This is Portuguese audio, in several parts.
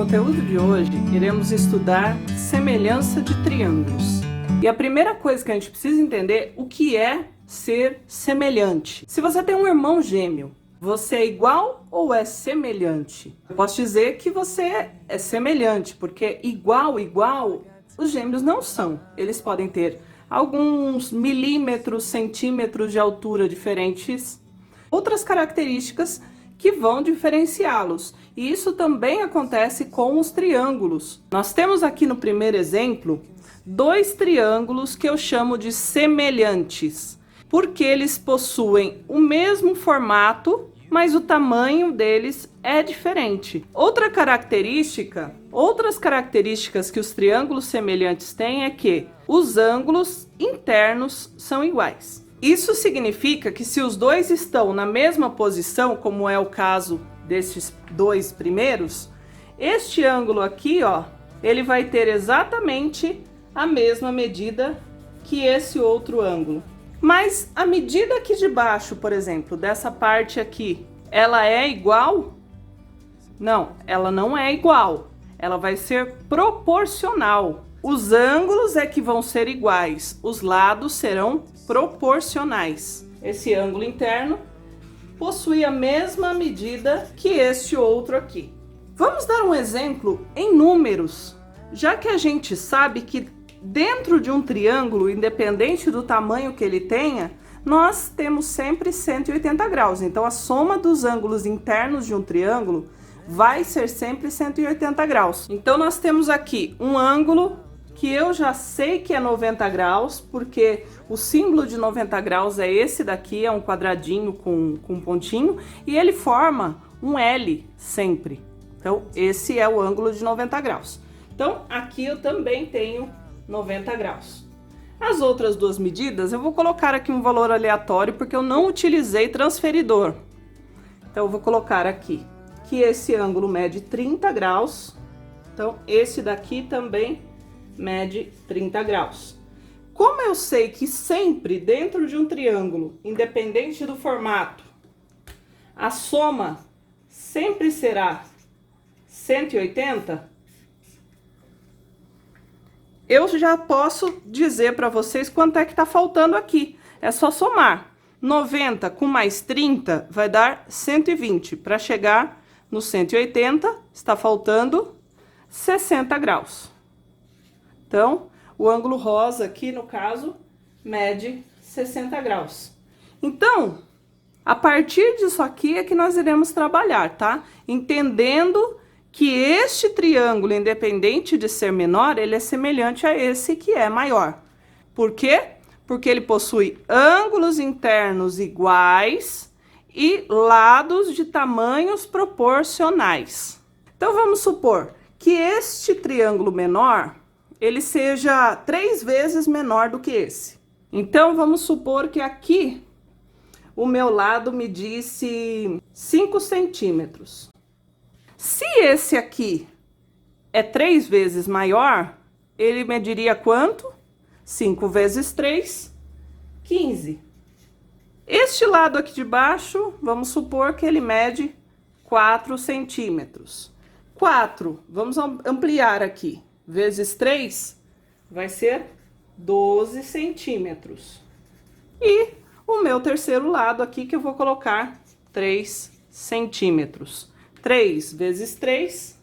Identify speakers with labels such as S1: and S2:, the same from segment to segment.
S1: conteúdo de hoje, iremos estudar semelhança de triângulos. E a primeira coisa que a gente precisa entender o que é ser semelhante. Se você tem um irmão gêmeo, você é igual ou é semelhante? Eu posso dizer que você é semelhante, porque igual, os gêmeos não são. Eles podem ter alguns milímetros, centímetros de altura diferentes, outras características que vão diferenciá-los. E isso também acontece com os triângulos. Nós temos aqui no primeiro exemplo dois triângulos que eu chamo de semelhantes, porque eles possuem o mesmo formato, mas o tamanho deles é diferente. Outras características que os triângulos semelhantes têm é que os ângulos internos são iguais. Isso significa que se os dois estão na mesma posição, como é o caso desses dois primeiros, este ângulo aqui, ó, ele vai ter exatamente a mesma medida que esse outro ângulo. Mas a medida aqui de baixo, por exemplo, dessa parte aqui, ela é igual? Não, ela não é igual. Ela vai ser proporcional. Os ângulos é que vão ser iguais, os lados serão proporcionais. Esse ângulo interno possui a mesma medida que este outro aqui. Vamos dar um exemplo em números, já que a gente sabe que dentro de um triângulo, independente do tamanho que ele tenha, nós temos sempre 180 graus. Então, a soma dos ângulos internos de um triângulo vai ser sempre 180 graus. Então, nós temos aqui um ângulo que eu já sei que é 90 graus, porque o símbolo de 90 graus é esse daqui, é um quadradinho com um pontinho, e ele forma um L sempre. Então, esse é o ângulo de 90 graus. Então, aqui eu também tenho 90 graus. As outras duas medidas, eu vou colocar aqui um valor aleatório, porque eu não utilizei transferidor. Então, eu vou colocar aqui que esse ângulo mede 30 graus. Então, esse daqui também mede 30 graus. Como eu sei que sempre dentro de um triângulo, independente do formato, a soma sempre será 180, eu já posso dizer para vocês quanto é que está faltando aqui. É só somar. 90 com mais 30 vai dar 120. Para chegar no 180, está faltando 60 graus. Então, o ângulo rosa aqui, no caso, mede 60 graus. Então, a partir disso aqui é que nós iremos trabalhar, tá? Entendendo que este triângulo, independente de ser menor, ele é semelhante a esse que é maior. Por quê? Porque ele possui ângulos internos iguais e lados de tamanhos proporcionais. Então, vamos supor que este triângulo menor, ele seja 3 vezes menor do que esse. Então, vamos supor que aqui o meu lado medisse 5 centímetros. Se esse aqui é 3 vezes maior, ele mediria quanto? 5 vezes 3, 15. Este lado aqui de baixo, vamos supor que ele mede 4 centímetros. 4, vamos ampliar aqui, vezes 3, vai ser 12 centímetros. E o meu terceiro lado aqui, que eu vou colocar 3 centímetros. 3 vezes 3,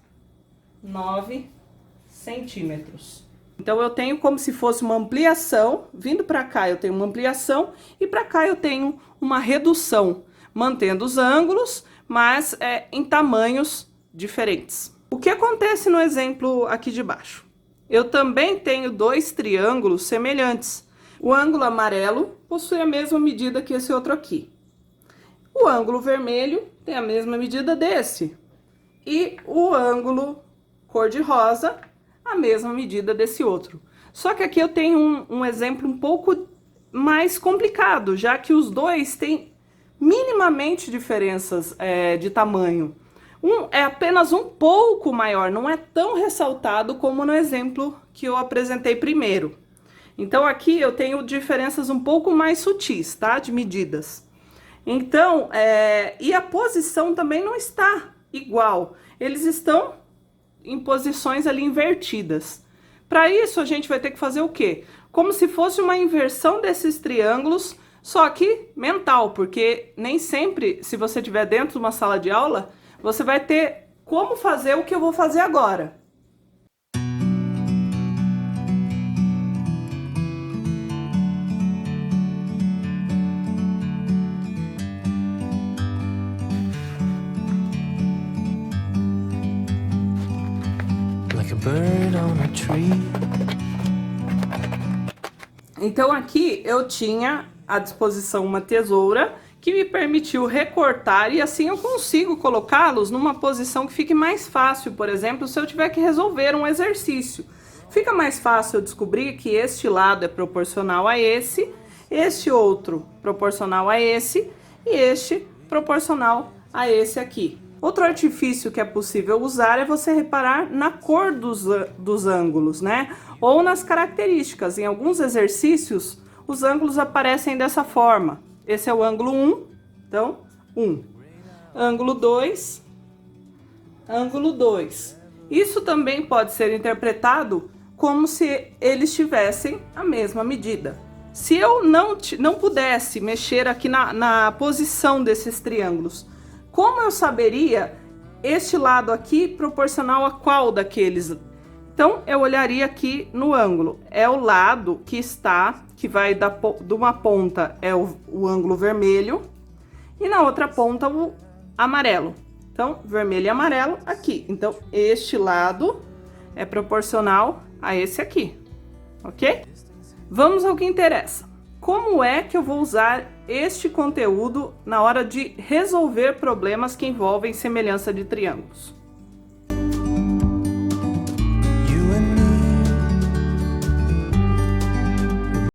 S1: 9 centímetros. Então, eu tenho como se fosse uma ampliação. Vindo para cá, eu tenho uma ampliação. E para cá, eu tenho uma redução. Mantendo os ângulos, mas em tamanhos diferentes. O que acontece no exemplo aqui de baixo? Eu também tenho dois triângulos semelhantes. O ângulo amarelo possui a mesma medida que esse outro aqui. O ângulo vermelho tem a mesma medida desse. E o ângulo cor-de-rosa, a mesma medida desse outro. Só que aqui eu tenho um exemplo um pouco mais complicado, já que os dois têm minimamente diferenças de tamanho. Um é apenas um pouco maior, não é tão ressaltado como no exemplo que eu apresentei primeiro. Então, aqui eu tenho diferenças um pouco mais sutis, tá? De medidas. Então, e a posição também não está igual. Eles estão em posições ali invertidas. Para isso, a gente vai ter que fazer o quê? Como se fosse uma inversão desses triângulos, só que mental, porque nem sempre, se você estiver dentro de uma sala de aula, você vai ter como fazer o que eu vou fazer agora.
S2: Like a bird on a tree.
S1: Então aqui eu tinha à disposição uma tesoura que me permitiu recortar e assim eu consigo colocá-los numa posição que fique mais fácil, por exemplo, se eu tiver que resolver um exercício. Fica mais fácil eu descobrir que este lado é proporcional a esse, este outro proporcional a esse e este proporcional a esse aqui. Outro artifício que é possível usar é você reparar na cor dos ângulos, né? Ou nas características. Em alguns exercícios, os ângulos aparecem dessa forma. Esse é o ângulo 1, então, 1. Ângulo 2, ângulo 2. Isso também pode ser interpretado como se eles tivessem a mesma medida. Se eu não pudesse mexer aqui na posição desses triângulos, como eu saberia este lado aqui proporcional a qual daqueles? Então, eu olharia aqui no ângulo. É o lado que vai de uma ponta é o ângulo vermelho e na outra ponta o amarelo. Então, vermelho e amarelo aqui. Então, este lado é proporcional a esse aqui, ok? Vamos ao que interessa. Como é que eu vou usar este conteúdo na hora de resolver problemas que envolvem semelhança de triângulos?